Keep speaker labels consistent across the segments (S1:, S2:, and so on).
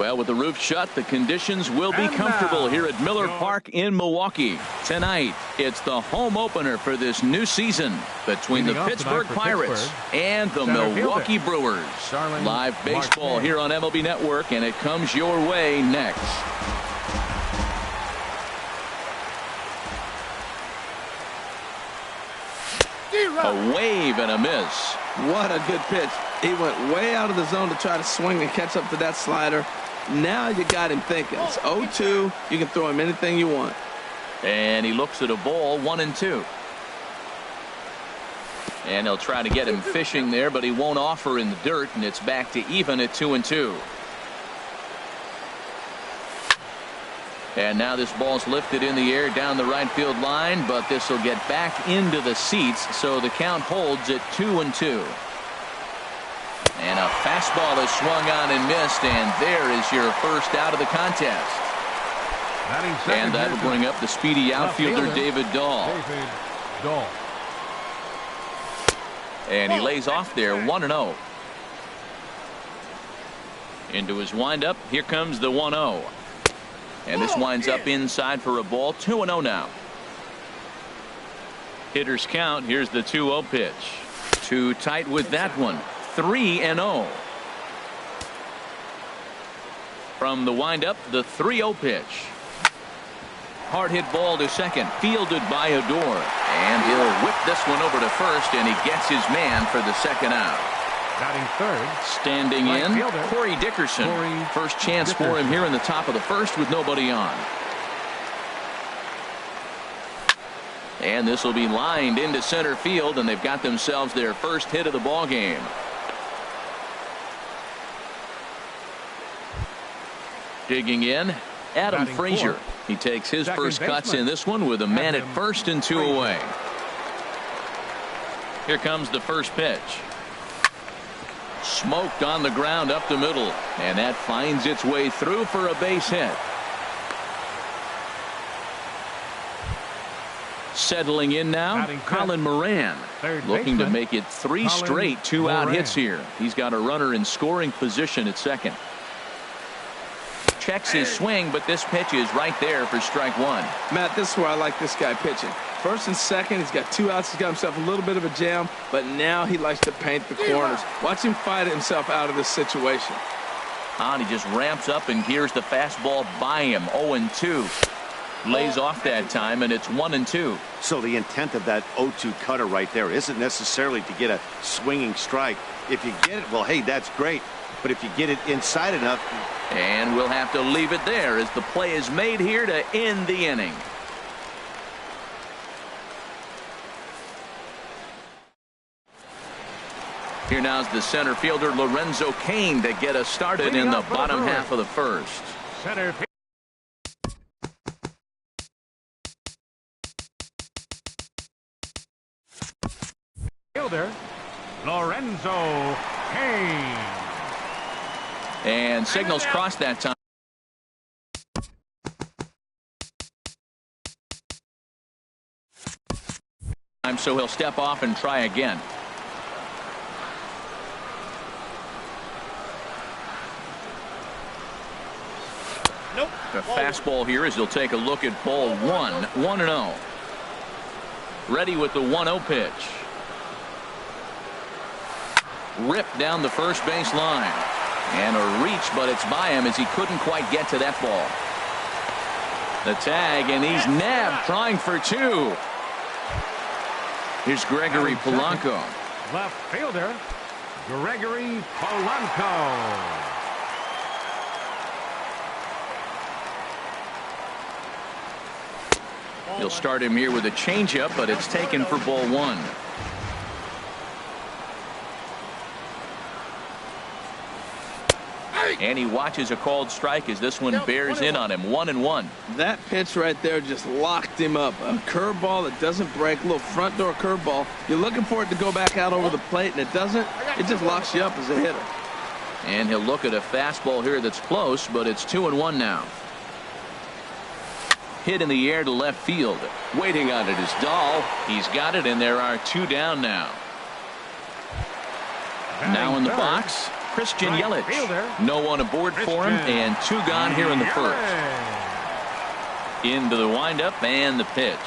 S1: Well, with the roof shut, the conditions will be comfortable here at Miller Park in Milwaukee. Tonight, it's the home opener for this new season between the Pittsburgh Pirates and the Milwaukee Brewers. Live baseball here on MLB Network, and it comes your way next. A wave and a miss.
S2: What a good pitch. He went way out of the zone to try to swing and catch up to that slider. Now you got him thinking. It's 0-2. You can throw him anything you want.
S1: And he looks at a ball, 1-2. And he'll try to get him fishing there, but he won't offer in the dirt, and it's back to even at 2-2. And now this ball's lifted in the air down the right field line, but this will get back into the seats, so the count holds at 2-2. And a fastball is swung on and missed, and there is your first out of the contest. And that'll bring up the speedy outfielder David Dahl. And he lays off there, 1-0. Into his windup, here comes the 1-0. And this winds up inside for a ball, 2-0 now. Hitters count, here's the 2-0 pitch. Too tight with that one. 3-0. From the windup, the 3-0 pitch. Hard hit ball to second, fielded by Odor, and he'll whip this one over to first, and he gets his man for the second out.
S3: Batting third,
S1: standing in, Corey Dickerson. First chance for him here in the top of the first with nobody on. And this will be lined into center field, and they've got themselves their first hit of the ball game. Digging in, Adam Frazier. He takes his first cuts in this one with a man at first and 2 away. Here comes the first pitch. Smoked on the ground up the middle, and that finds its way through for a base hit. Settling in now, Colin Moran, looking to make it 3 straight 2-out hits here. He's got a runner in scoring position at second. Checks his swing, but this pitch is right there for strike one.
S2: Matt, this is where I like this guy pitching. First and second, he's got 2 outs. He's got himself a little bit of a jam, but now he likes to paint the corners. Watch him fight himself out of this situation.
S1: And he just ramps up and gears the fastball by him. 0-2. Lays off that time, and it's 1-2.
S4: So the intent of that 0-2 cutter right there isn't necessarily to get a swinging strike. If you get it, well, hey, that's great. But if you get it inside enough.
S1: And we'll have to leave it there as the play is made here to end the inning. Here now's the center fielder Lorenzo Cain to get us started in the bottom half of the first.
S3: Center fielder Lorenzo Cain.
S1: And signals crossed that time. So he'll step off and try again.
S3: Nope.
S1: The fastball here as he'll take a look at ball 1. 1-0. Ready with the 1-0 pitch. Ripped down the first base line. And a reach, but it's by him as he couldn't quite get to that ball. The tag, and he's nabbed, trying for 2. Here's Gregory Polanco.
S3: Left fielder, Gregory Polanco.
S1: He'll start him here with a changeup, but it's taken for ball 1. And he watches a called strike as this one bears in on him. 1-1.
S2: That pitch right there just locked him up. A curveball that doesn't break, a little front door curveball. You're looking for it to go back out over the plate, and it doesn't. It just locks you up as a hitter.
S1: And he'll look at a fastball here that's close, but it's 2-1 now. Hit in the air to left field. Waiting on it is Dahl. He's got it, and there are 2 down now. Now in the box, Christian
S3: Right
S1: Yelich.
S3: fielder.
S1: No one aboard for him, and 2 gone here in the first. Into the windup and the pitch.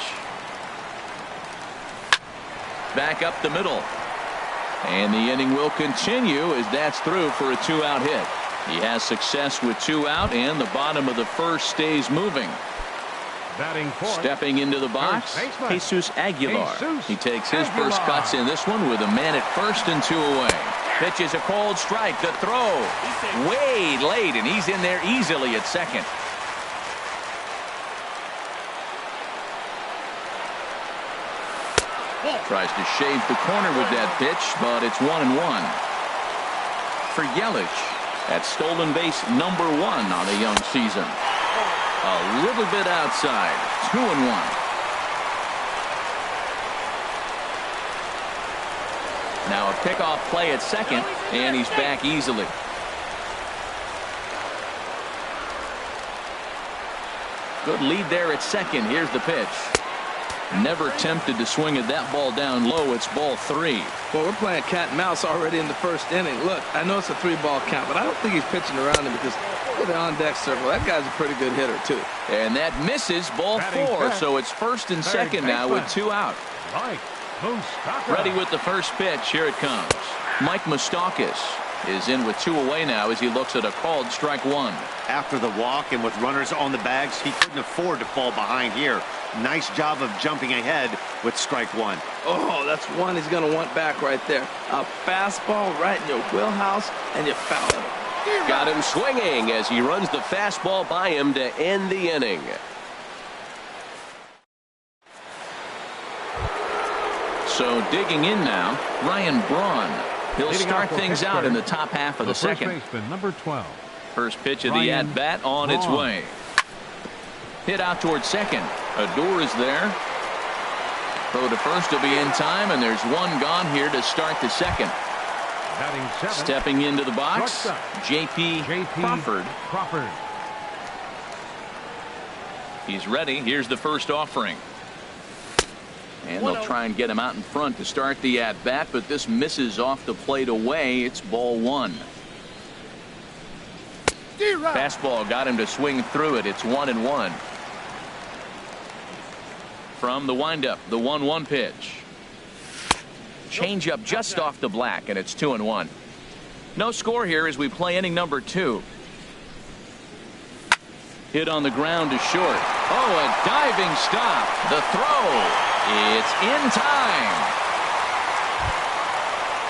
S1: Back up the middle. And the inning will continue as that's through for a 2-out hit. He has success with 2 out, and the bottom of the first stays moving.
S3: Batting fourth.
S1: Stepping into the box, Jesus Aguilar. He takes his first cuts in this one with a man at first and 2 away. Pitches a cold strike. The throw way late, and he's in there easily at second. Tries to shave the corner with that pitch, but it's 1-1. For Yelich, at stolen base number 1 on the young season. A little bit outside. 2-1. Now a pickoff play at second, and he's back easily. Good lead there at second. Here's the pitch. Never tempted to swing at that ball down low. It's ball 3.
S2: Well, we're playing cat and mouse already in the first inning. Look, I know it's a 3-ball count, but I don't think he's pitching around him because look at the on-deck circle. That guy's a pretty good hitter, too.
S1: And that misses ball 4, so it's first and second now with 2 out. Ready with the first pitch. Here it comes. Mike Moustakas is in with 2 away now as he looks at a called strike 1.
S4: After the walk and with runners on the bags, he couldn't afford to fall behind here. Nice job of jumping ahead with strike 1.
S2: Oh, that's one he's going to want back right there. A fastball right in your wheelhouse, and you foul it.
S5: Got him swinging as he runs the fastball by him to end the inning.
S1: So digging in now, Ryan Braun. He'll
S3: Leading
S1: start
S3: off
S1: things out in the top half of the second.
S3: First baseman, number 12.
S1: First pitch of the
S3: Ryan
S1: at-bat on its
S3: Braun.
S1: way. Hit out towards second. Odor is there. Throw to first will be in time, and there's 1 gone here to start the second.
S3: Batting 7.
S1: Stepping into the box,
S3: Shortstop.
S1: J.P. Crawford. He's ready. Here's the first offering. And they'll try and get him out in front to start the at-bat, but this misses off the plate away. It's ball 1. Fastball got him to swing through it. It's 1-1. From the windup, the 1-1 pitch. Changeup just off the black, and it's 2-1. No score here as we play inning number 2. Hit on the ground to short. Oh, a diving stop. The throw. It's in time.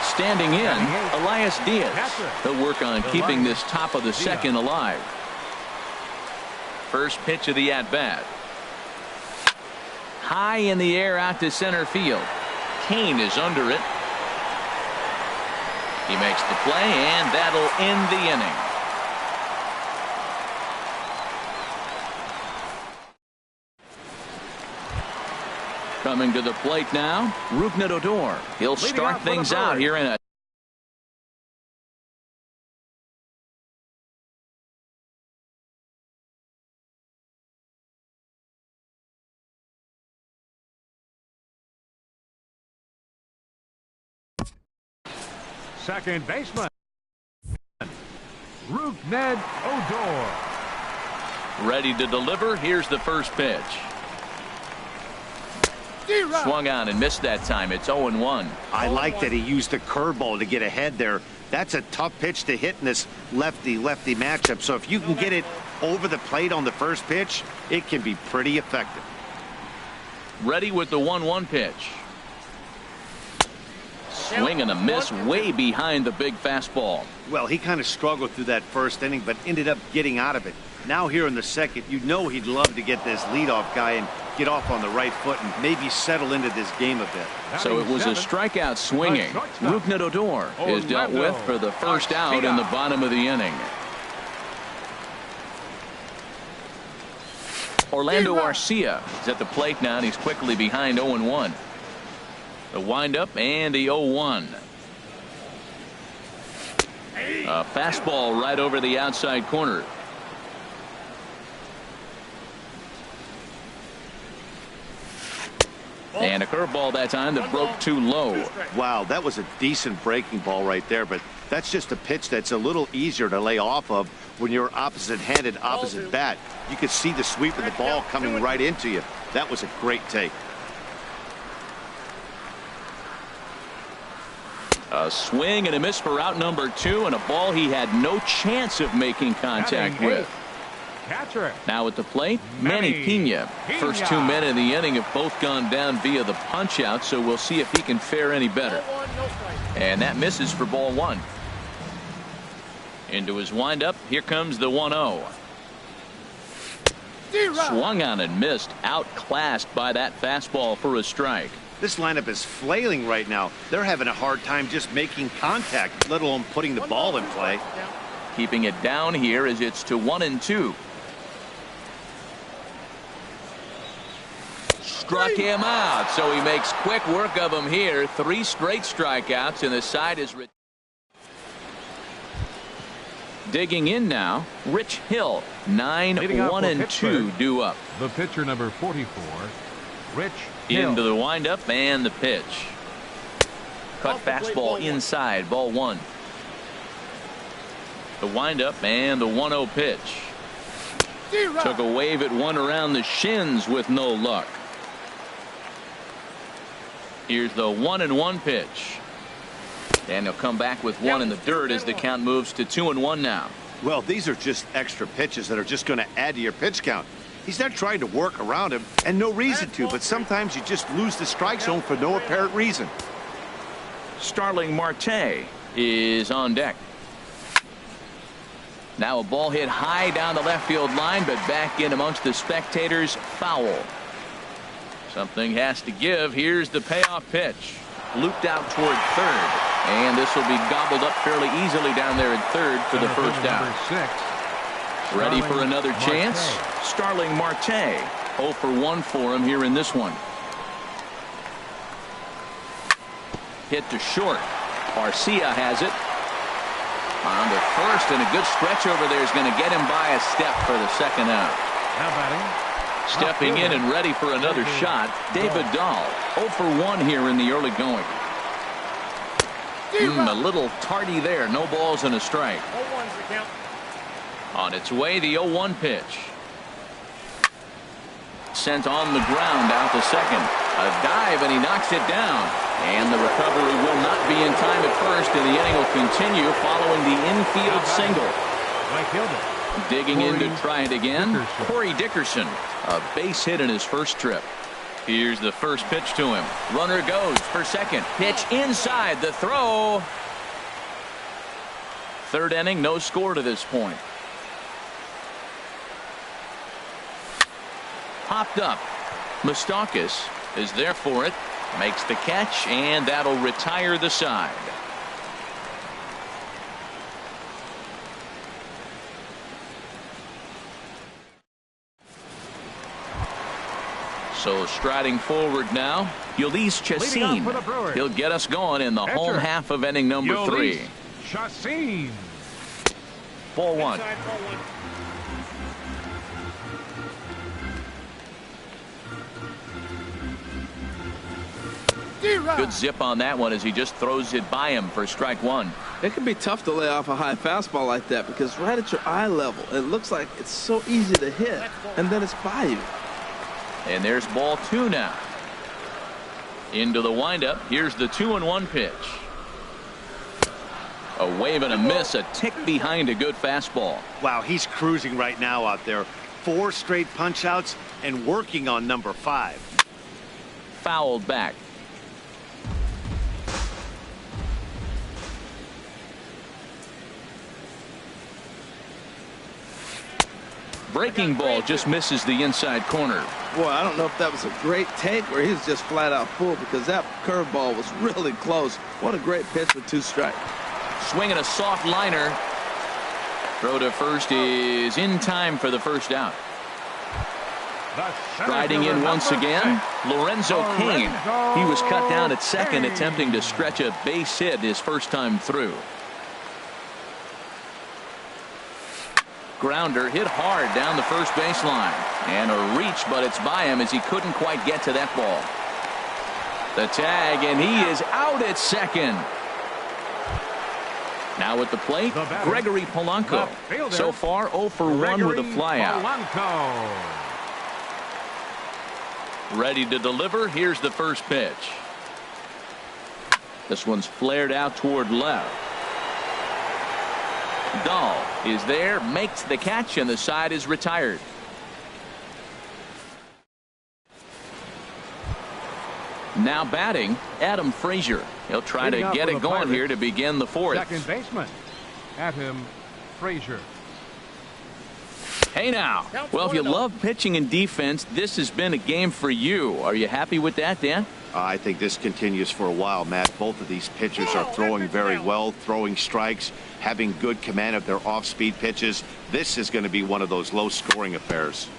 S1: Standing in, Elias Diaz. He'll work on keeping this top of the second alive. First pitch of the at-bat. High in the air out to center field. Kane is under it. He makes the play, and that'll end the inning. Coming to the plate now, Rougned Odor. He'll start things out here in a
S3: Second baseman, Rougned Odor.
S1: ready to deliver. Here's the first pitch. Swung on and missed that time. It's 0-1.
S4: I like that he used the curveball to get ahead there. That's a tough pitch to hit in this lefty-lefty matchup. So if you can get it over the plate on the first pitch, it can be pretty effective.
S1: Ready with the 1-1 pitch. Swing and a miss way behind the big fastball.
S4: Well, he kind of struggled through that first inning, but ended up getting out of it. Now here in the second, you know he'd love to get this leadoff guy and get off on the right foot and maybe settle into this game a bit.
S1: So it was a strikeout swinging. Rougned Odor is dealt with for the first out in the bottom of the inning. Orlando Arcia is at the plate now, and he's quickly behind 0-1. The windup and the 0-1. A fastball right over the outside corner. And a curveball that time that broke too low.
S4: Wow, that was a decent breaking ball right there, but that's just a pitch that's a little easier to lay off of when you're opposite-handed, opposite bat. You could see the sweep of the ball coming right into you. That was a great take.
S1: A swing and a miss for out number 2, and a ball he had no chance of making contact with.
S3: Catcher.
S1: Now at the plate, Manny Pena. First 2 men in the inning have both gone down via the punch out, so we'll see if he can fare any better. And that misses for ball 1. Into his windup, here comes the 1-0. Swung on and missed, outclassed by that fastball for a strike.
S4: This lineup is flailing right now. They're having a hard time just making contact, let alone putting the ball in play.
S1: Keeping it down here as it's to 1-2. Struck him out, so he makes quick work of him here. 3 straight strikeouts, and the side is digging in now. Rich Hill, 9-1-2 due up.
S3: The pitcher number 44, Rich Hill.
S1: Into the windup and the pitch. Cut fastball inside, ball 1. The windup and the 1-0 pitch. Took a wave at one around the shins with no luck. Here's the 1-1 pitch. And he'll come back with one in the dirt as the count moves to 2-1 now.
S4: Well, these are just extra pitches that are just going to add to your pitch count. He's not trying to work around him, and no reason to, but sometimes you just lose the strike zone for no apparent reason.
S1: Starling Marte is on deck. Now a ball hit high down the left field line, but back in amongst the spectators. Foul. Something has to give. Here's the payoff pitch. Looped out toward third. And this will be gobbled up fairly easily down there at third for the first out. Ready for another chance? Starling Marte. 0 for 1 for him here in this one. Hit to short. Garcia has it. On to first, and a good stretch over there is going to get him by a step for the second out.
S3: Now batting.
S1: Stepping in and ready for another shot, David Dahl. 0 for 1 here in the early going. A little tardy there. No balls and a strike. On its way, the 0-1 pitch. Sent on the ground out to second. A dive, and he knocks it down. And the recovery will not be in time at first, and the inning will continue following the infield single.
S3: Right fielder.
S1: Digging in to try it again.
S3: Dickerson.
S1: Corey Dickerson, a base hit in his first trip. Here's the first pitch to him. Runner goes for second. Pitch inside. The throw. Third inning, no score to this point. Popped up. Moustakas is there for it. Makes the catch, and that'll retire the side. So striding forward now, Ulysses Chassin. He'll get us going in the home half of inning number 3.
S3: Chassin.
S1: Ball 1. Good zip on that one as he just throws it by him for strike 1.
S2: It can be tough to lay off a high fastball like that because right at your eye level, it looks like it's so easy to hit, and then it's by you.
S1: And there's ball 2 now. Into the windup. Here's the 2-1 pitch. A wave and a miss, a tick behind a good fastball.
S4: Wow, he's cruising right now out there. 4 straight punch outs and working on number 5.
S1: Fouled back. Breaking ball just misses the inside corner.
S2: Boy, I don't know if that was a great take or he was just flat out full because that curveball was really close. What a great pitch with 2 strikes.
S1: Swinging a soft liner. Throw to first is in time for the first out. Striding in once again, Lorenzo Cain. He was cut down at second, attempting to stretch a base hit his first time through. Grounder hit hard down the first baseline. And a reach, but it's by him as he couldn't quite get to that ball. The tag, and he is out at second. Now at the plate, Gregory Polanco. So far, 0 for 1 with a flyout. Ready to deliver. Here's the first pitch. This one's flared out toward left. Dahl is there, makes the catch, and the side is retired. Now batting, Adam Frazier. He'll try to get it going here to begin the fourth.
S3: Second baseman, Adam Frazier.
S1: Hey now. Well, if you love pitching and defense, this has been a game for you. Are you happy with that, Dan?
S4: I think this continues for a while, Matt. Both of these pitchers are throwing very well, throwing strikes, having good command of their off-speed pitches. This is going to be one of those low-scoring affairs.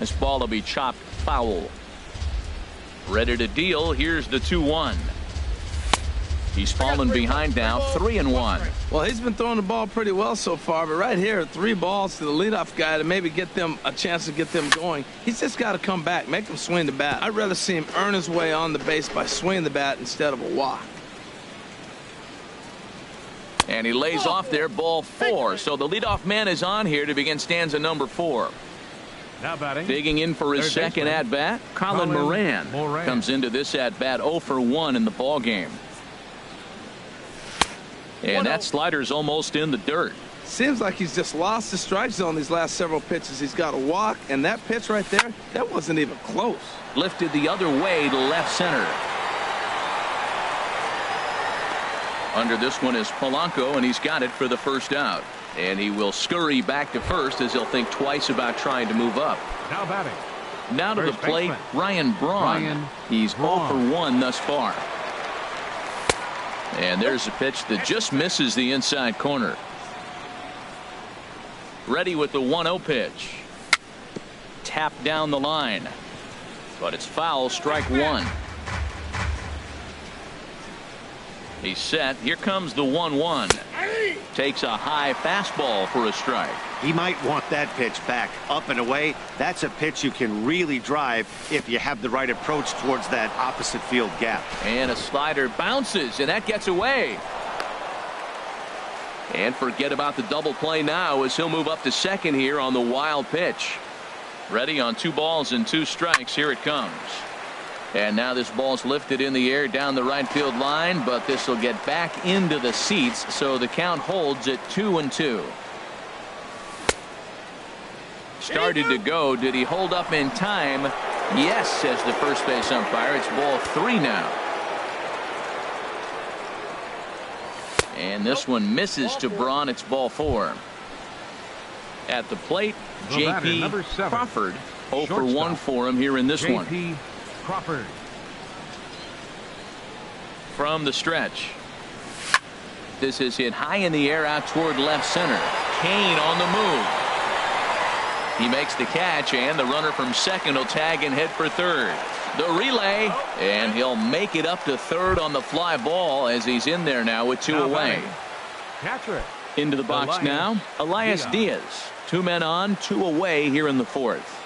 S1: This ball will be chopped foul. Ready to deal. Here's the 2-1. He's fallen behind now, 3-1.
S2: Well, he's been throwing the ball pretty well so far, but right here, 3 balls to the leadoff guy to maybe get them a chance to get them going. He's just got to come back, make them swing the bat. I'd rather see him earn his way on the base by swinging the bat instead of a walk.
S1: And he lays off there, ball 4. So the leadoff man is on here to begin stanza number 4.
S3: Now batting.
S1: Digging in for his second at-bat, Colin Moran comes into this at-bat 0 for 1 in the ball game. And that slider's almost in the dirt.
S2: Seems like he's just lost the strike zone these last several pitches. He's got a walk, and that pitch right there, that wasn't even close.
S1: Lifted the other way to left center. Under this one is Polanco, and he's got it for the first out. And he will scurry back to first as he'll think twice about trying to move up.
S3: Now batting.
S1: Now to the plate, Ryan Braun. He's 0 for 1 thus far. And there's a pitch that just misses the inside corner. Ready with the 1-0 pitch. Tapped down the line. But it's foul, strike 1. He's set. Here comes the 1-1. Takes a high fastball for a strike.
S4: He might want that pitch back, up and away. That's a pitch you can really drive if you have the right approach towards that opposite field gap.
S1: And a slider bounces, and that gets away. And forget about the double play now as he'll move up to second here on the wild pitch. Ready on 2 balls and 2 strikes. Here it comes. And now this ball's lifted in the air down the right field line, but this will get back into the seats, so the count holds at 2-2. Started to go. Did he hold up in time? Yes, says the first base umpire. It's ball 3 now. And this one misses to Braun. It's ball 4. At the plate, J.P. Crawford. 0 for 1 for him here in this one.
S3: J.P. Crawford.
S1: From the stretch. This is hit high in the air out toward left center. Kane on the move. He makes the catch, and the runner from second will tag and head for third. The relay, and he'll make it up to third on the fly ball as he's in there now with 2 away.
S3: Catcher.
S1: Into the box now, Elias Diaz. 2 men on, 2 away here in the 4th.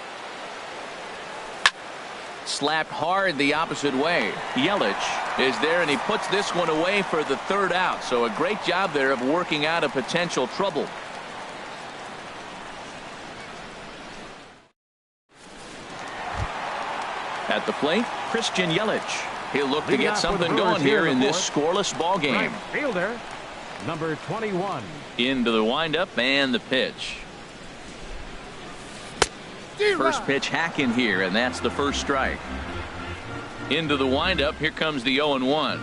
S1: Slapped hard the opposite way. Yelich is there, and he puts this one away for the 3rd out. So a great job there of working out a potential trouble. At the plate, Christian Yelich. He'll look to get something going here in this scoreless ball game.
S3: Right fielder, number 21.
S1: Into the windup and the pitch. First pitch hack in here, and that's the first strike. Into the windup. Here comes the 0-1.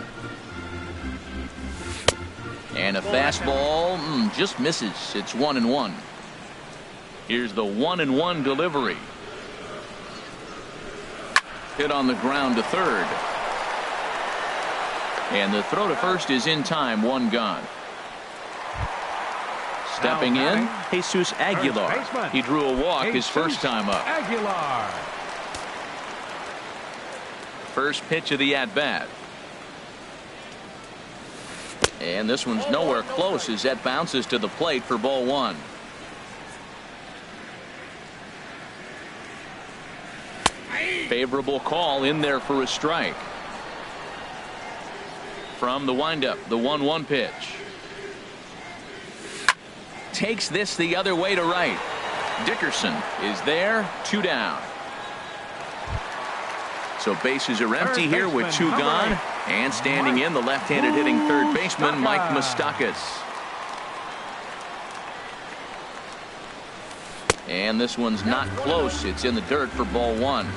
S1: And a fastball just misses. It's 1-1. Here's the 1-1 delivery. Hit on the ground to third. And the throw to first is in time. 1 gone. Stepping in, Jesus Aguilar. He drew a walk his first time up.
S3: Aguilar.
S1: First pitch of the at-bat. And this one's nowhere close as that bounces to the plate for ball 1. Favorable call in there for a strike. From the windup, the 1-1 pitch. Takes this the other way to right. Dickerson is there, 2 down. So bases are empty here with 2 gone. And standing in, the left-handed hitting third baseman, Mike Moustakas. And this one's not close. It's in the dirt for ball 1.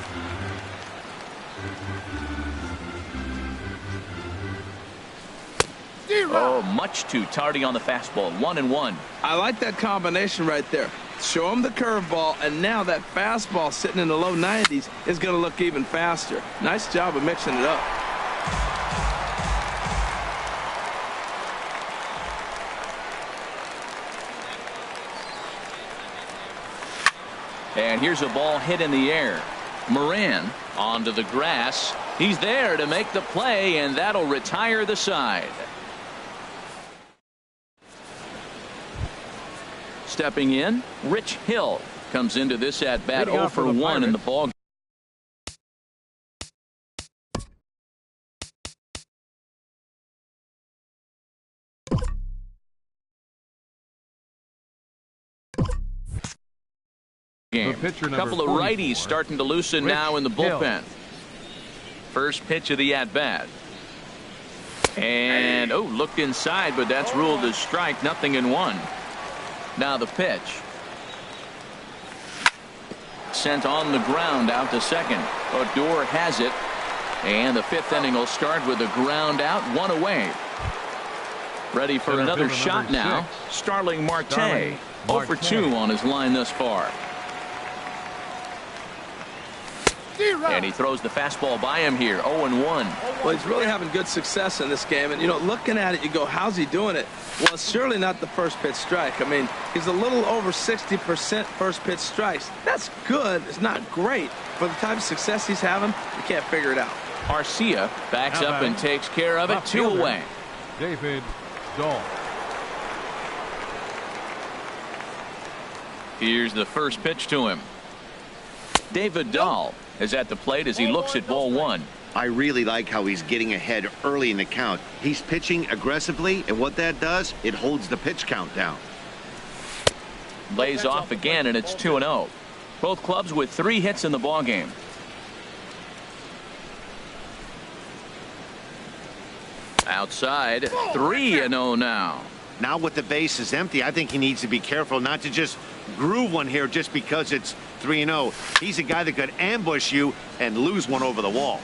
S1: Oh, much too tardy on the fastball. 1-1.
S2: I like that combination right there. Show him the curveball, and now that fastball sitting in the low 90s is going to look even faster. Nice job of mixing it up.
S1: And here's a ball hit in the air. Moran onto the grass. He's there to make the play, and that'll retire the side. Stepping in, Rich Hill comes into this at bat 0 for 1 in the ball game. A couple of righties starting to loosen now in the bullpen. First pitch of the at bat. And looked inside, but that's ruled as strike. 0-1. Now the pitch. Sent on the ground out to second. Odor has it. And the 5th inning will start with a ground out, 1 away. Ready for another shot now. Starling Marte. 0 for 2 on his line thus far. And he throws the fastball by him here. 0-1.
S2: Well, he's really having good success in this game. And, you know, looking at it, you go, how's he doing it? Well, it's surely not the first pitch strike. I mean, he's a little over 60% first pitch strikes. That's good. It's not great. For the type of success he's having, you can't figure it out.
S1: Arcia backs up and takes care of it. 2 away.
S3: David Dahl.
S1: Here's the first pitch to him. David Dahl is at the plate as he looks at ball 1.
S4: I really like how he's getting ahead early in the count. He's pitching aggressively, and what that does, it holds the pitch count down.
S1: Lays off again, and it's 2-0. Both clubs with 3 hits in the ballgame. Outside, 3-0 now.
S4: Now with the base is empty, I think he needs to be careful not to just groove one here just because it's 3-0. He's a guy that could ambush you and lose one over the wall.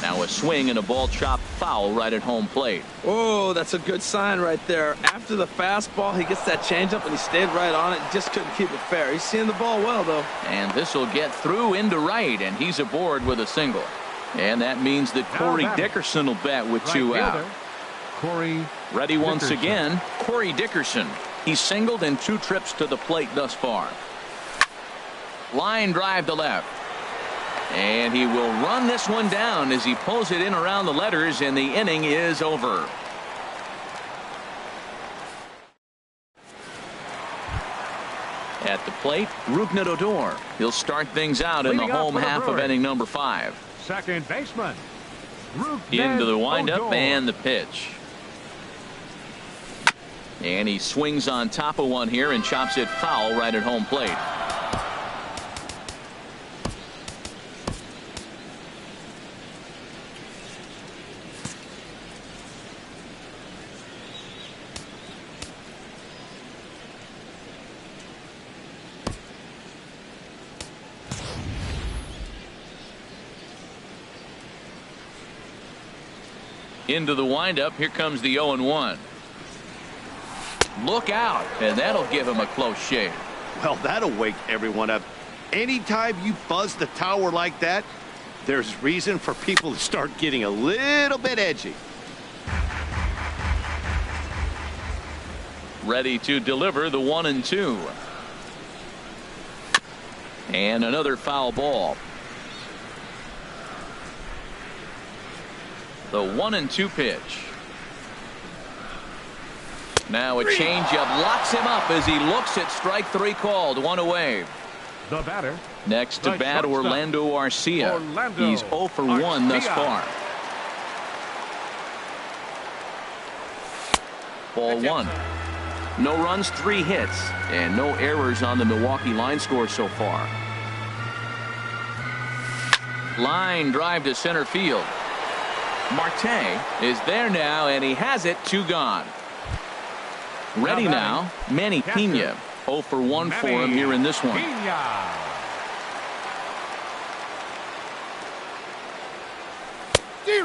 S1: Now a swing and a ball chopped foul right at home plate.
S2: Oh, that's a good sign right there. After the fastball, he gets that changeup, and he stayed right on it. Just couldn't keep it fair. He's seeing the ball well, though.
S1: And this will get through into right, and he's aboard with a single. And that means that Corey Dickerson will bat with 2 out.
S3: Corey
S1: ready once again, Corey Dickerson. He's singled in 2 trips to the plate thus far. Line drive to left. And he will run this one down as he pulls it in around the letters, and the inning is over. At the plate, Rougned Odor. He'll start things out in the home half of inning number 5.
S3: Second baseman.
S1: Into the windup and the pitch. And he swings on top of one here and chops it foul right at home plate. Into the windup. Here comes the 0-1. Look out, and that'll give him a close shave.
S4: Well, that'll wake everyone up. Anytime you buzz the tower like that, there's reason for people to start getting a little bit edgy.
S1: Ready to deliver the 1-2. And another foul ball. The 1-2 pitch. Now a changeup locks him up as he looks at strike 3 called. 1 away.
S3: The batter,
S1: Next to
S3: The
S1: bat,
S3: shortstop,
S1: Orlando Arcia.
S3: Orlando
S1: He's 0 for 1 thus
S3: Arcia.
S1: far. Ball 1. No runs, 3 hits, and no errors on the Milwaukee line score so far. Line drive to center field. Marte is there now, and he has it. 2 gone. Ready now, Manny Pena. 0 for 1 for him here in this one.
S3: Pena.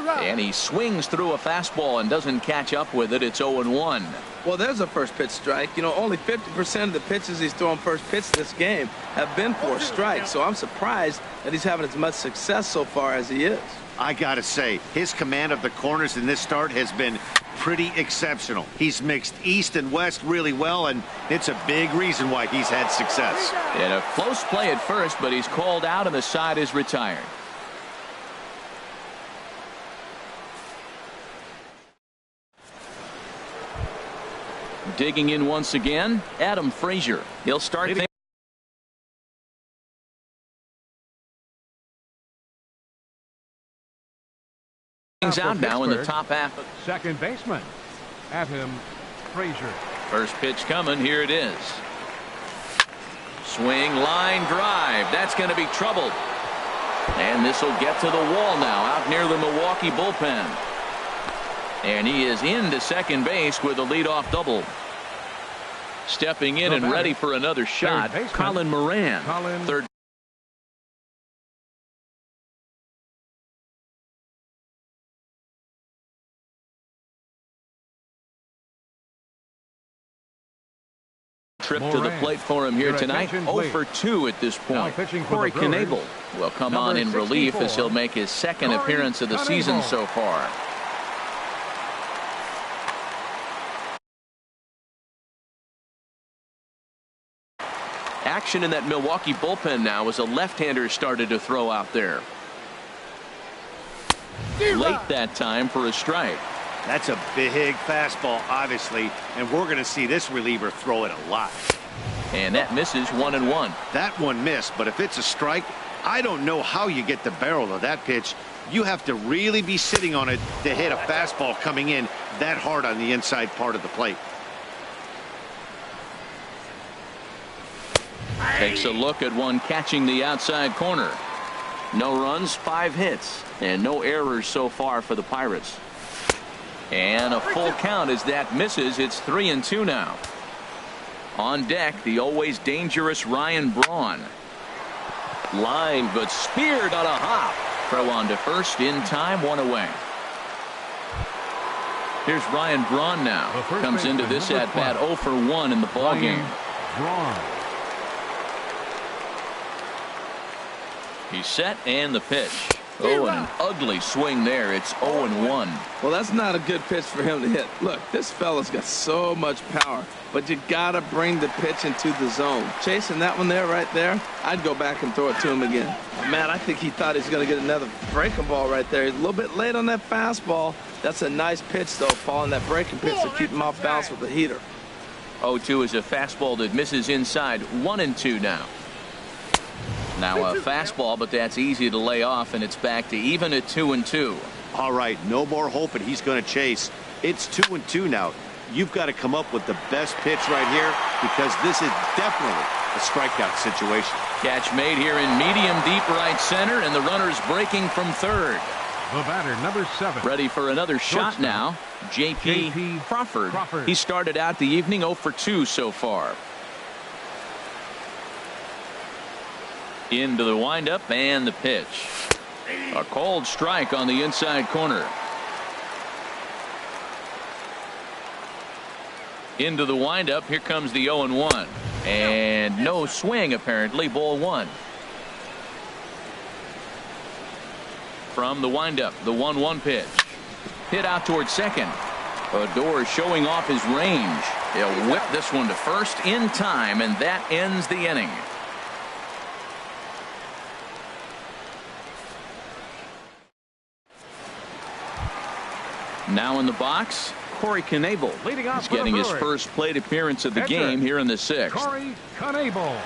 S1: And he swings through a fastball and doesn't catch up with it. It's 0-1.
S2: Well, there's a first pitch strike. You know, only 50% of the pitches he's throwing first pitch this game have been for a strike. So I'm surprised that he's having as much success so far as he is.
S4: I got to say, his command of the corners in this start has been pretty exceptional. He's mixed east and west really well, and it's a big reason why he's had success.
S1: And a close play at first, but he's called out and the side is retired. Digging in once again, Adam Frazier. He'll start things out now in the top half.
S3: Second baseman, Adam Frazier.
S1: First pitch coming. Here it is. Swing, line drive. That's going to be troubled. And this will get to the wall now out near the Milwaukee bullpen. And he is into second base with a leadoff double. Stepping in and ready for another shot, Colin Moran. Third. Trip to the plate for him here tonight. 0 for 2 at this point. Corey Knebel will come on in relief as he'll make his second appearance of the season so far. Action in that Milwaukee bullpen now as a left-hander started to throw out there. Late that time for a strike.
S4: That's a big fastball, obviously, and we're going to see this reliever throw it a lot.
S1: And that misses 1-1.
S4: That one missed, but if it's a strike, I don't know how you get the barrel of that pitch. You have to really be sitting on it to hit a fastball coming in that hard on the inside part of the plate.
S1: Takes a look at one catching the outside corner. No runs, 5 hits, and no errors so far for the Pirates. And a full count as that misses. It's 3-2 now. On deck, the always dangerous Ryan Braun. Line, but speared on a hop. Throw on to first in time, 1 away. Here's Ryan Braun now. Comes into this at bat 0 for 1 in the ball game. He's set and the pitch. Oh, and an ugly swing there. It's 0-1.
S2: Well, that's not a good pitch for him to hit. Look, this fella's got so much power, but you got to bring the pitch into the zone. Chasing that one there, right there, I'd go back and throw it to him again. Man, I think he thought he's going to get another breaking ball right there. He's a little bit late on that fastball. That's a nice pitch, though, Paul, and that breaking pitch to keep him off balance with the heater.
S1: 0-2 is a fastball that misses inside. 1-2 now. Now a fastball, but that's easy to lay off, and it's back to even at 2-2.
S4: All right, no more hoping he's going to chase. It's 2-2 now. You've got to come up with the best pitch right here because this is definitely a strikeout situation.
S1: Catch made here in medium deep right center, and the runner's breaking from third.
S3: The batter, number 7.
S1: Ready for another shot now. J.P. Crawford. He started out the evening 0 for 2 so far. Into the windup and the pitch. A cold strike on the inside corner. Into the windup. Here comes the 0-1. And no swing apparently. Ball 1. From the windup, the 1-1 pitch. Hit out towards second. Odor showing off his range. He'll whip this one to first in time, and that ends the inning. Now in the box, Corey Knebel. He's getting his first plate appearance of the game here in the 6th.
S3: Corey Knebel.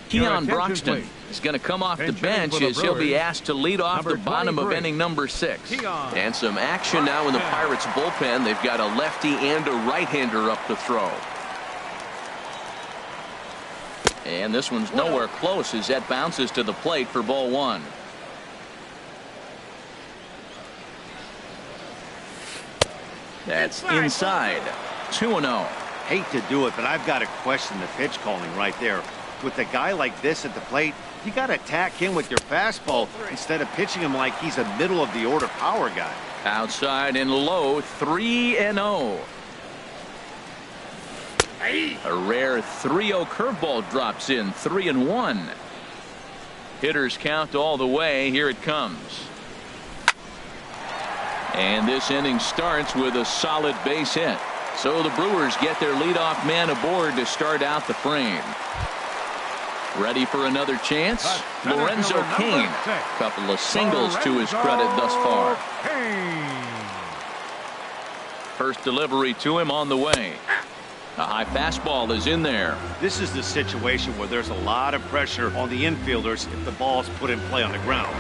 S1: Keon Broxton is going to come off the bench as he'll be asked to lead off the bottom of inning number 6. And some action now in the Pirates bullpen. They've got a lefty and a right-hander up to throw. And this one's nowhere close as that bounces to the plate for ball 1. That's inside. 2-0.
S4: Hate to do it, but I've got to question the pitch calling right there. With a guy like this at the plate, you got to attack him with your fastball instead of pitching him like he's a middle of the order power guy.
S1: Outside and low, 3-0. A rare 3-0 curveball drops in, 3-1. Hitters count all the way. Here it comes. And this inning starts with a solid base hit. So the Brewers get their leadoff man aboard to start out the frame. Ready for another chance? Lorenzo Cain. Couple of singles to his credit thus far. First delivery to him on the way. A high fastball is in there.
S4: This is the situation where there's a lot of pressure on the infielders if the ball's put in play on the ground.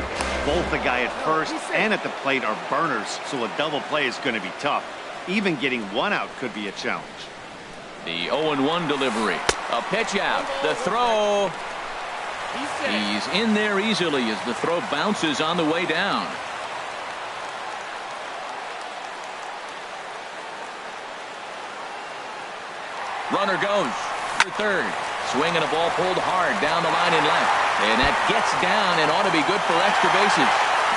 S4: Both the guy at first and at the plate are burners, so a double play is going to be tough. Even getting one out could be a challenge.
S1: The 0-1 delivery. A pitch out. The throw. He's in there easily as the throw bounces on the way down. Runner goes for third. Swinging a ball pulled hard down the line and left. And that gets down and ought to be good for extra bases.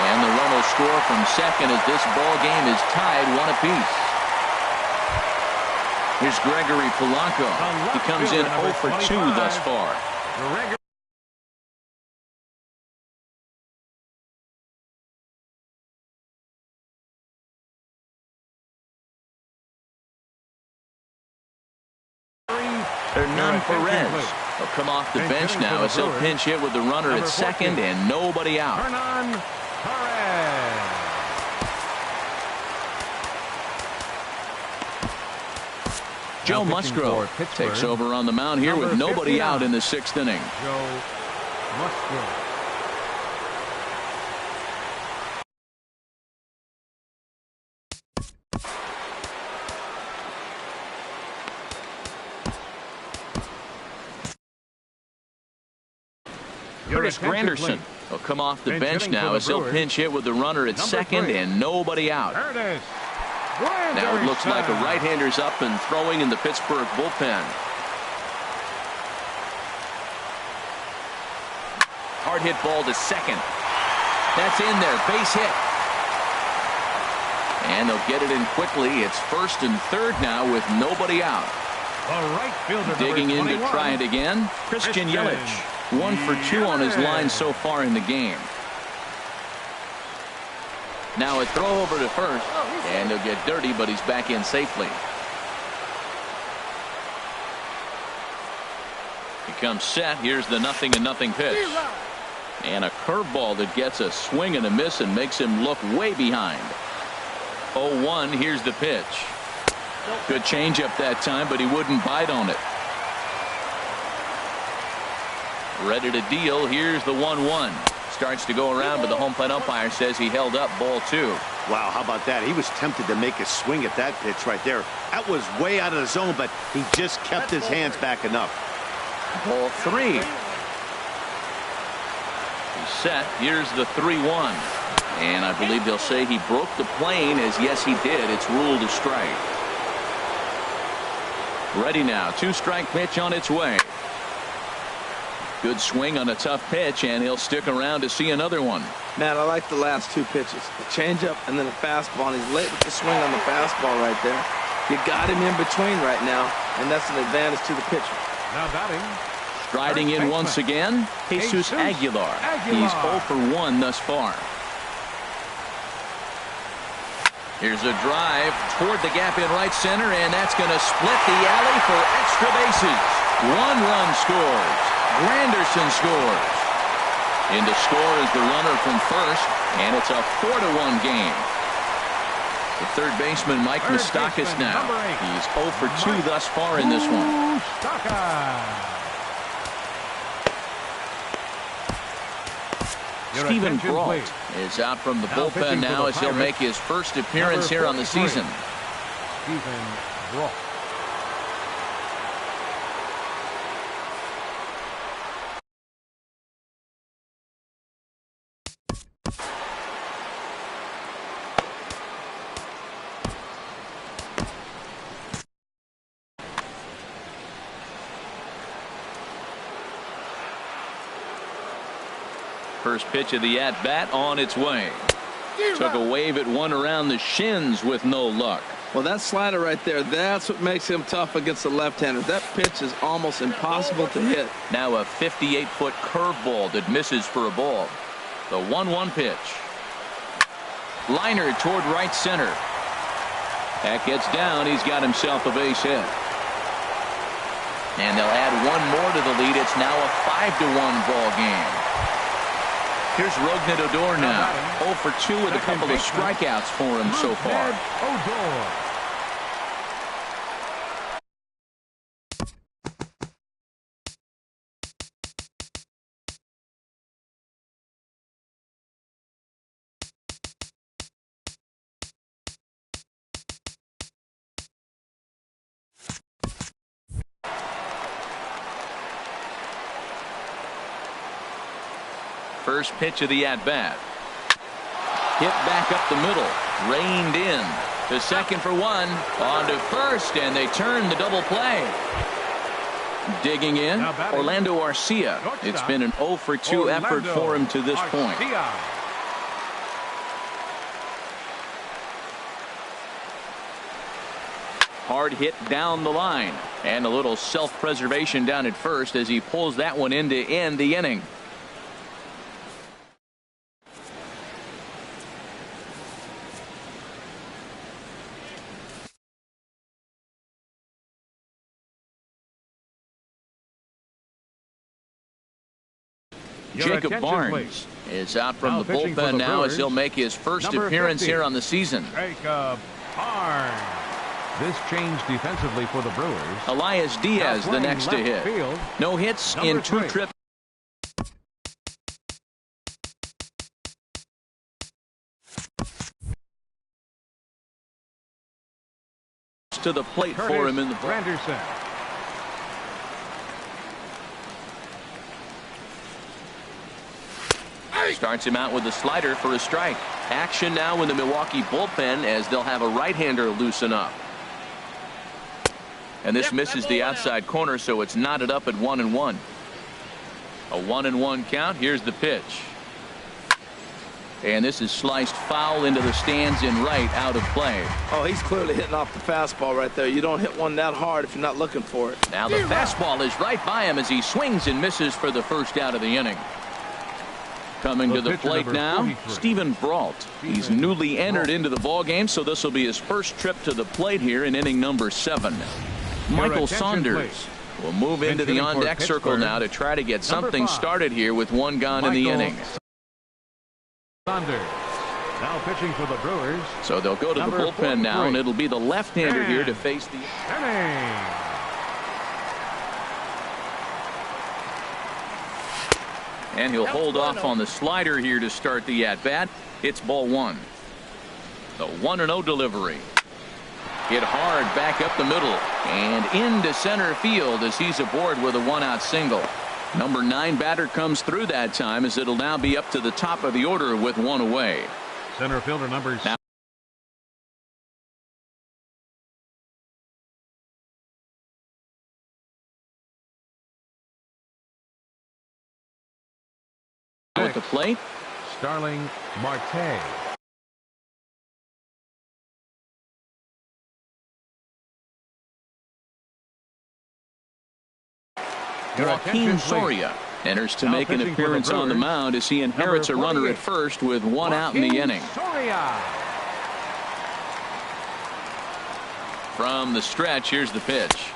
S1: And the run will score from second as this ball game is tied 1 apiece. Here's Gregory Polanco. He comes in 0 for 2 thus far. Hernan Perez will come off the bench now as he'll pinch hit with the runner at second and nobody out.
S3: Hernan Perez.
S1: Joe Musgrove takes over on the mound here with nobody out in the 6th inning.
S3: Joe Musgrove.
S1: Curtis Granderson will come off the bench now as he'll pinch hit with the runner at second and nobody out. Now it looks like a right-hander's up and throwing in the Pittsburgh bullpen. Hard hit ball to second. That's in there. Base hit. And they'll get it in quickly. It's first and third now with nobody out.
S3: Right fielder
S1: digging in to try it again. Christian Yelich. 1 for 2 on his line so far in the game. Now a throw over to first, and he'll get dirty, but he's back in safely. He comes set. Here's the 0-0 pitch. And a curveball that gets a swing and a miss and makes him look way behind. 0-1. Here's the pitch. Good changeup that time, but he wouldn't bite on it. Ready to deal. Here's the 1-1. Starts to go around, but the home plate umpire says he held up ball 2.
S4: Wow, how about that? He was tempted to make a swing at that pitch right there. That was way out of the zone, but he just kept his hands back enough.
S1: Ball 3. He's set. Here's the 3-1. And I believe they'll say he broke the plane, as yes he did. It's ruled a strike. Ready now. 2-strike pitch on its way. Good swing on a tough pitch, and he'll stick around to see another one.
S2: Matt, I like the last 2 pitches. A changeup and then a fastball. And he's late with the swing on the fastball right there. You got him in between right now, and that's an advantage to the pitcher.
S3: Now batting.
S1: Striding in once again, Jesus Aguilar. He's 0 for 1 thus far. Here's a drive toward the gap in right center, and that's going to split the alley for extra bases. 1 run scores. Granderson scores. In to score is the runner from first, and it's a 4-1 game. The third baseman, Mike Moustakas now. He's 0 for 2 thus far in this one. Stephen Brault is out from the bullpen now as he'll make his first appearance here on the season.
S3: Stephen Brault.
S1: First pitch of the at-bat on its way. Took a wave at one around the shins with no luck.
S2: Well, that slider right there, that's what makes him tough against the left-hander. That pitch is almost impossible to hit.
S1: Now a 58-foot curveball that misses for a ball. The 1-1 pitch. Liner toward right center. That gets down. He's got himself a base hit. And they'll add one more to the lead. It's now a 5-1 ball game. Here's Rougned Odor now. 0 for 2 with a couple of strikeouts for him so far.
S3: Odor.
S1: First pitch of the at-bat. Hit back up the middle. Reined in. To second for one. On to first, and they turn the double play. Digging in, Orlando Arcia. It's been an 0 for 2 effort for him to this point. Hard hit down the line. And a little self-preservation down at first as he pulls that one in to end the inning. Jacob Barnes is out from the bullpen now as he'll make his first appearance here on the season.
S3: Jacob Barnes. This change defensively for the Brewers.
S1: Elias Diaz the next to hit. No hits in 2 trips. To the plate for him in the ball.
S3: Anderson.
S1: Starts him out with a slider for a strike. Action now in the Milwaukee bullpen as they'll have a right-hander loosen up. And this misses the outside corner, so it's knotted up at 1-1. A 1-1 count. Here's the pitch. And this is sliced foul into the stands in right, out of play.
S2: Oh, he's clearly hitting off the fastball right there. You don't hit one that hard if you're not looking for it.
S1: Now the fastball is right by him as he swings and misses for the first out of the inning. Coming to the plate now, Stephen Brault. He's newly entered into the ballgame, so this will be his first trip to the plate here in inning number 7. Michael Saunders will move into the on-deck circle now to try to get something started here with one gone in the inning.
S3: Saunders now pitching for the Brewers.
S1: So they'll go to the bullpen now, and it'll be the left-hander here to face the... And he'll hold off on the slider here to start the at-bat. It's ball 1. The 1-0 delivery. Hit hard back up the middle and into center field as he's aboard with a 1-out single. Number 9 batter comes through that time as it'll now be up to the top of the order with 1 away.
S3: Center fielder number 6.
S1: At the plate,
S3: Starling Marte.
S1: Joaquin Soria enters to make an appearance on the mound as he inherits a runner at first with 1 out in the inning. From the stretch, here's the pitch.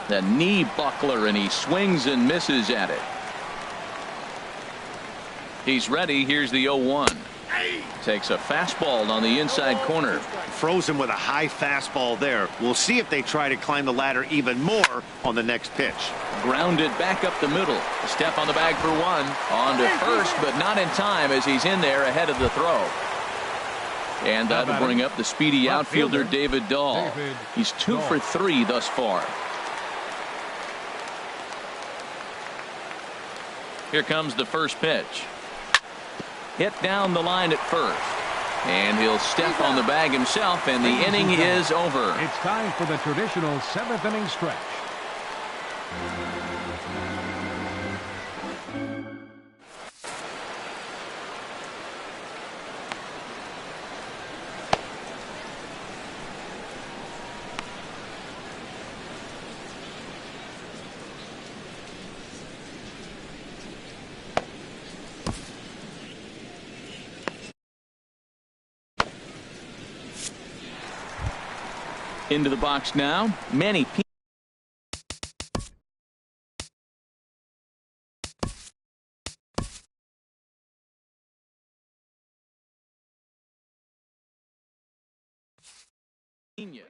S1: The knee buckler, and he swings and misses at it. He's ready. Here's the 0-1. Takes a fastball on the inside corner.
S4: Frozen with a high fastball there. We'll see if they try to climb the ladder even more on the next pitch.
S1: Grounded back up the middle. A step on the bag for one. On to first, but not in time as he's in there ahead of the throw. And that'll bring up the speedy outfielder David Dahl. He's 2 for 3 thus far. Here comes the first pitch. Hit down the line at first. And he'll step on the bag himself, and the inning is over.
S3: It's time for the traditional 7th inning stretch.
S1: Into the box now. Manny P. Pena.